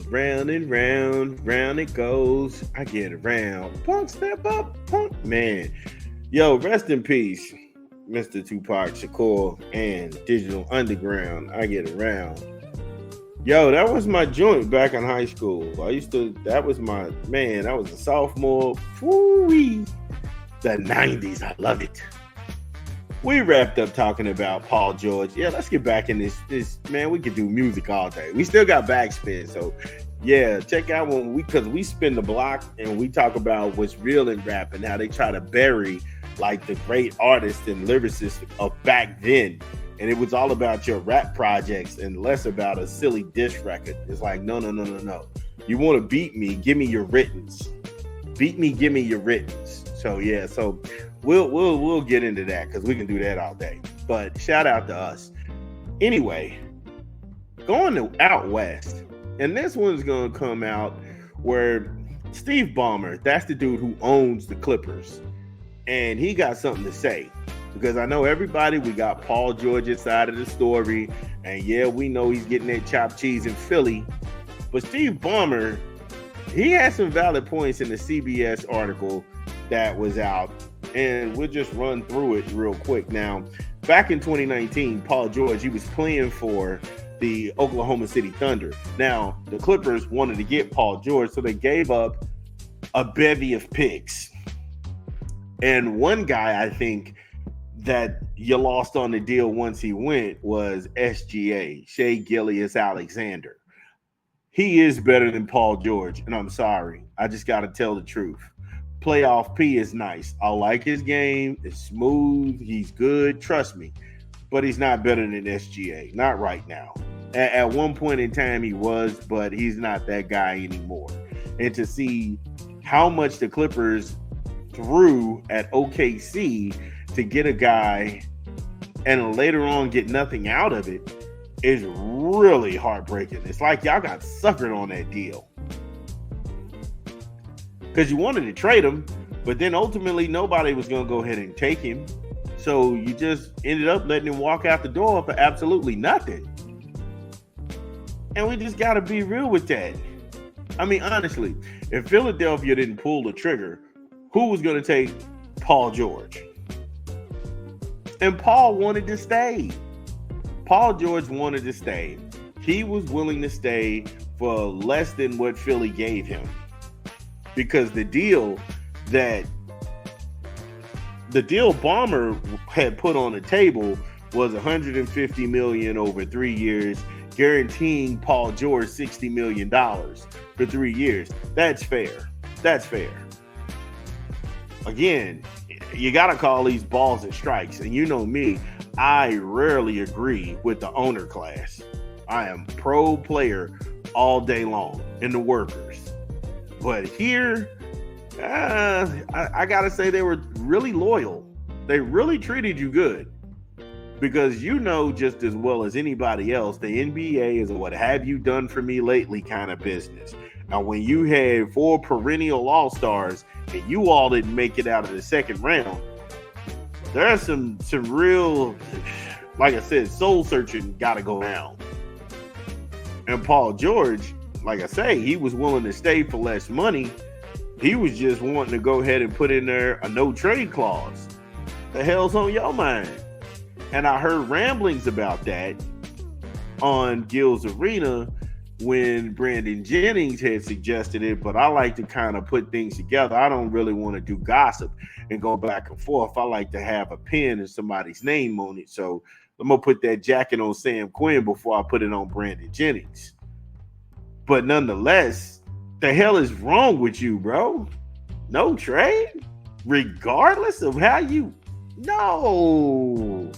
Round and round, round it goes. I get around. Punk, step up, punk. Man. Yo, rest in peace, Mr. Tupac Shakur and Digital Underground. I get around. Yo, that was my joint back in high school. That was my, man, I was a sophomore. Woo-wee. The 90s, I love it. We wrapped up talking about Paul George. Yeah, let's get back in this man. We could do music all day. We still got backspin, so yeah, check out because we spin the block and we talk about what's real in rap and how they try to bury like the great artists and lyricists of back then. And it was all about your rap projects and less about a silly diss record. It's like, no. You want to beat me? Give me your writtens. Beat me, give me your writtens. So yeah, so we'll get into that because we can do that all day. But shout out to us. Anyway, going to out west, and this one's gonna come out where Steve Ballmer, that's the dude who owns the Clippers, and he got something to say. Because I know everybody, we got Paul George's side of the story, and yeah, we know he's getting that chopped cheese in Philly. But Steve Ballmer, he had some valid points in the CBS article that was out, and we'll just run through it real quick. Now, back in 2019, Paul George, he was playing for the Oklahoma City Thunder. Now, the Clippers wanted to get Paul George, so they gave up a bevy of picks. And one guy, I think, that you lost on the deal once he went was SGA, Shea Gilgeous-Alexander. He is better than Paul George, and I'm sorry. I just got to tell the truth. Playoff P is nice. I like his game. It's smooth. He's good. Trust me. But he's not better than SGA. Not right now. At one point in time he was, but he's not that guy anymore. And to see how much the Clippers threw at OKC to get a guy and later on get nothing out of it is really heartbreaking. It's like y'all got suckered on that deal. Because you wanted to trade him, but then ultimately nobody was going to go ahead and take him. So you just ended up letting him walk out the door for absolutely nothing. And we just got to be real with that. I mean, honestly, if Philadelphia didn't pull the trigger, who was going to take Paul George? And Paul wanted to stay. Paul George wanted to stay. He was willing to stay for less than what Philly gave him. Because the deal Balmer had put on the table was $150 million over 3 years, guaranteeing Paul George $60 million for 3 years. That's fair. That's fair. Again, you got to call these balls and strikes. And you know me, I rarely agree with the owner class. I am pro player all day long and the workers. But here, I got to say they were really loyal. They really treated you good. Because you know just as well as anybody else, the NBA is a what have you done for me lately kind of business. Now, when you had 4 perennial all-stars and you all didn't make it out of the second round, there's some real, like I said, soul searching got to go down. And Paul George, like I say, he was willing to stay for less money. He was just wanting to go ahead and put in there a no trade clause. The hell's on your mind? And I heard ramblings about that on Gil's Arena when Brandon Jennings had suggested it, but I like to kind of put things together. I don't really want to do gossip and go back and forth. I like to have a pen and somebody's name on it. So I'm going to put that jacket on Sam Quinn before I put it on Brandon Jennings. But nonetheless, the hell is wrong with you, bro? No trade? Regardless of how you... No.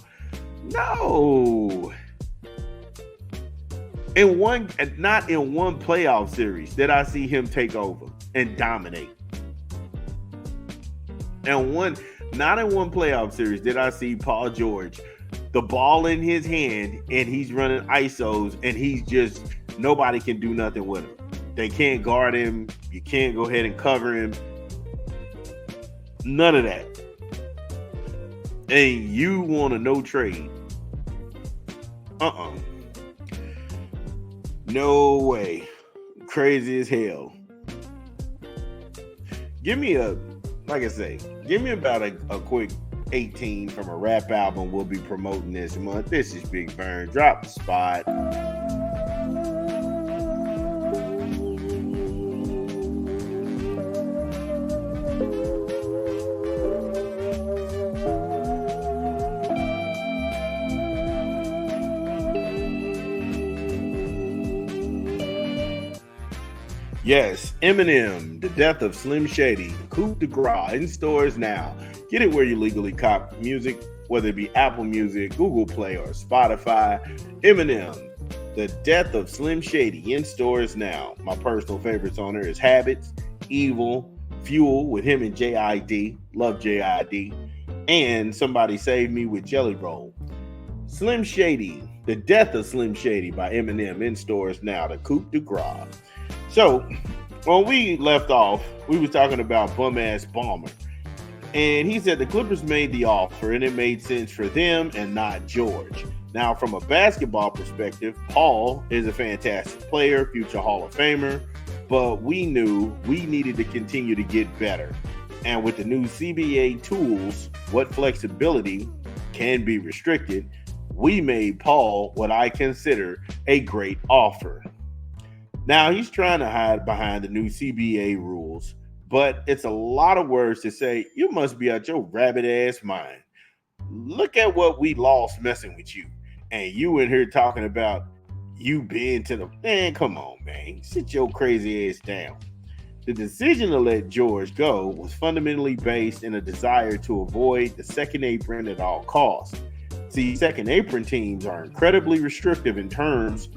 Not in one playoff series did I see him take over and dominate. Not in one playoff series did I see Paul George, the ball in his hand, and he's running ISOs, and he's just, nobody can do nothing with him. They can't guard him. You can't go ahead and cover him. None of that. And you want a no trade. No way. crazy as hell. Give me like I say, give me about a quick 18 from a rap album we'll be promoting this month. This is Big Vern. Drop the spot. Yes, Eminem, The Death of Slim Shady, Coup de Grace in stores now. Get it where you legally cop music, whether it be Apple Music, Google Play, or Spotify. Eminem, The Death of Slim Shady in stores now. My personal favorites on there is Habits, Evil, Fuel with him and JID, love JID, and Somebody Save Me with Jelly Roll. Slim Shady, The Death of Slim Shady by Eminem in stores now. The Coup de Grace. So, when we left off, we was talking about bum-ass Balmer. And he said the Clippers made the offer and it made sense for them and not George. Now, from a basketball perspective, Paul is a fantastic player, future Hall of Famer, but we knew we needed to continue to get better. And with the new CBA tools, what flexibility can be restricted, we made Paul what I consider a great offer. Now, he's trying to hide behind the new CBA rules, but it's a lot of words to say, you must be out your rabbit ass mind. Look at what we lost messing with you. And you in here talking about you being to the... Man, come on, man. Sit your crazy ass down. The decision to let George go was fundamentally based in a desire to avoid the second apron at all costs. See, second apron teams are incredibly restrictive in terms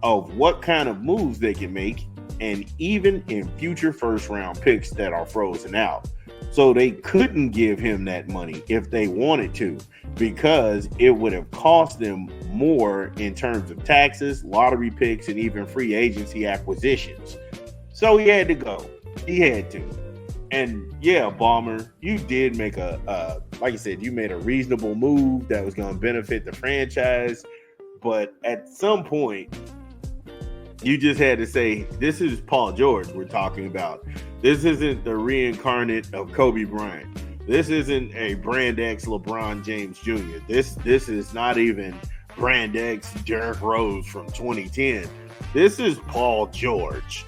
of what kind of moves they can make, and even in future first round picks that are frozen out. So they couldn't give him that money if they wanted to, because it would have cost them more in terms of taxes, lottery picks, and even free agency acquisitions. So he had to go. He had to. And yeah, Balmer, you did make like you said, you made a reasonable move that was going to benefit the franchise. But at some point, you just had to say, this is Paul George we're talking about. This isn't the reincarnate of Kobe Bryant. This isn't a Brand X LeBron James Jr. This is not even Brand X Derrick Rose from 2010. This is Paul George.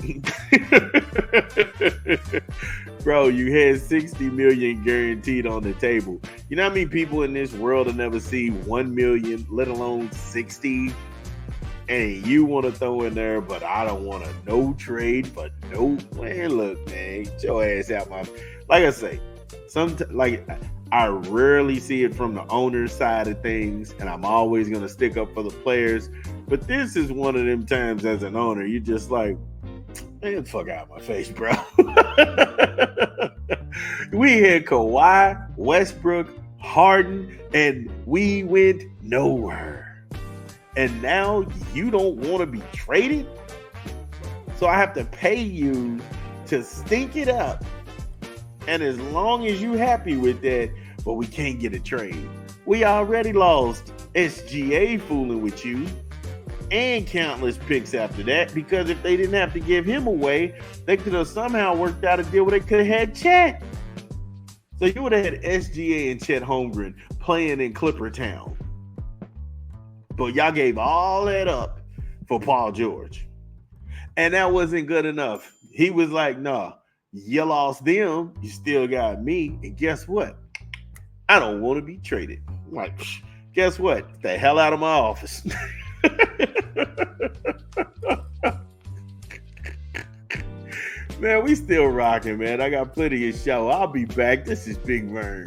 Bro, you had $60 million guaranteed on the table. You know how many people in this world will never see 1 million, let alone 60? And you want to throw in there, but I don't want a no trade, but no. Man, look, man, get your ass out my... Like I say, I rarely see it from the owner's side of things, and I'm always going to stick up for the players. But this is one of them times as an owner, you just like, man, fuck out of my face, bro. We had Kawhi, Westbrook, Harden, and we went nowhere. And now you don't want to be traded? So I have to pay you to stink it up. And as long as you happy with that, but we can't get a trade. We already lost SGA fooling with you and countless picks after that, because if they didn't have to give him away, they could have somehow worked out a deal where they could have had Chet. So you would have had SGA and Chet Holmgren playing in Clipper Town. But y'all gave all that up for Paul George. And that wasn't good enough. He was like, nah, you lost them. You still got me. And guess what? I don't want to be traded. I'm like, guess what? Get the hell out of my office. Man, we still rocking, man. I got plenty of show. I'll be back. This is Big Vern.